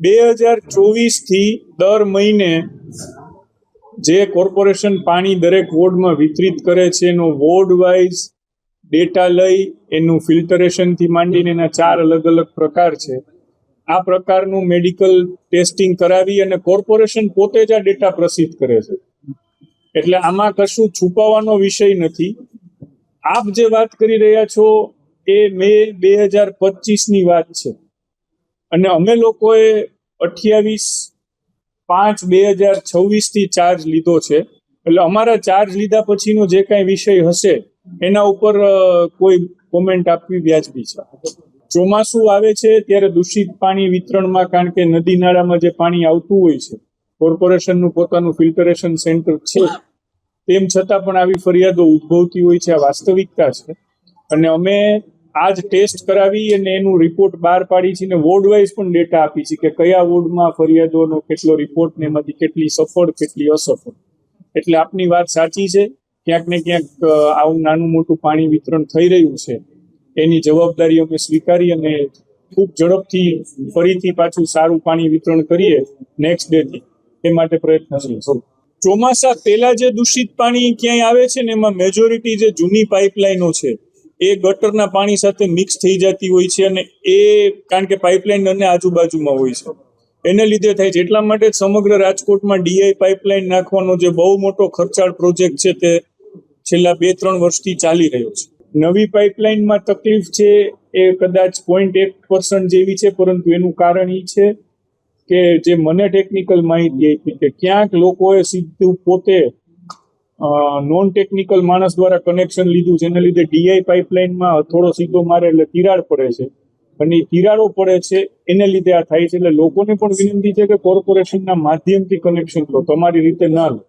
2024 દર મહિને જે કોર્પોરેશન પાણી દરેક વોર્ડમાં વિતરિત કરે છે એનો વોર્ડ વાઇઝ ડેટા લઈ એનું ફિલ્ટરેશનથી માંડીને એના 4 અલગ અલગ પ્રકાર છે. આ પ્રકારનું મેડિકલ ટેસ્ટિંગ કરાવી અને કોર્પોરેશન પોતે જ આ ડેટા પ્રસિદ્ધ કરે છે. એટલે આમાં કશું છુપાવવાનો વિષય નથી. આપ જે વાત કરી રહ્યા છો એ મે 2025ની વાત છે અને અમે લોકોએ 28/5/2026 થી ચાર્જ લીધો છે. એટલે અમારા ચાર્જ લીધા પછીનો જે કાંઈ વિષય હશે એના ઉપર કોઈ કોમેન્ટ આપવી વ્યાજબી છે. ચોમાસું આવે છે ત્યારે દૂષિત પાણી વિતરણમાં, કારણ કે નદી નાળામાં જે પાણી આવતું હોય છે, કોર્પોરેશનનું પોતાનું ફિલ્ટરેશન સેન્ટર છે, તેમ છતાં પણ આવી ફરિયાદો ઉદ્ભવતી હોય છે. આ વાસ્તવિકતા છે અને અમે આજ ટેસ્ટ કરાવી અને એનું રિપોર્ટ બહાર પાડી છે અને વોર્ડ વાઇઝ પણ ડેટા આપી છે કે કયા વોર્ડમાં ફરિયાદોનો કેટલો રિપોર્ટ ને એમાંથી કેટલી સફળ કેટલી અસફળ. એટલે આપની વાત સાચી છે, ક્યાંક ને ક્યાંક આવું નાનું મોટું પાણી વિતરણ થઈ રહ્યું છે. એની જવાબદારી અમે સ્વીકારી અને ખૂબ ઝડપથી ફરીથી પાછું સારું પાણી વિતરણ કરીએ નેક્સ્ટ ડે થી એ માટે પ્રયત્નશીલ છું. ચોમાસા પહેલા જે દૂષિત પાણી ક્યાંય આવે છે ને એમાં મેજોરિટી જે જૂની પાઇપલાઇનો છે એ ગટરના પાણી સાથે મિક્સ થઈ જતી હોય છે અને એ કારણ કે પાઇપલાઇન અને આજુબાજુમાં હોય છે એને લીધે થાય છે. એટલા માટે સમગ્ર રાજકોટમાં ડીઆઈ પાઇપલાઇન નાખવાનો જે બહુ મોટો ખર્ચાળ પ્રોજેક્ટ છે તે છેલ્લા 2-3 વર્ષથી ચાલી રહ્યો છે. નવી પાઇપલાઇનમાં તકલીફ છે એ કદાચ 0.1% જેવી છે, પરંતુ એનું કારણ એ છે કે જે મને ટેકનિકલ માહિતી આપી કે ક્યાંક લોકોએ સીધું પોતે નોન ટેકનિકલ માણસ દ્વારા કનેક્શન લીધું, જેને લીધે ડીઆઈ પાઇપલાઇનમાં હથોડો સીધો મારે એટલે તિરાડ પડે છે અને એ તિરાડો પડે છે એને લીધે આ થાય છે. એટલે લોકોને પણ વિનંતી છે કે કોર્પોરેશનના માધ્યમથી કનેક્શન લો, તમારી રીતે ના લો.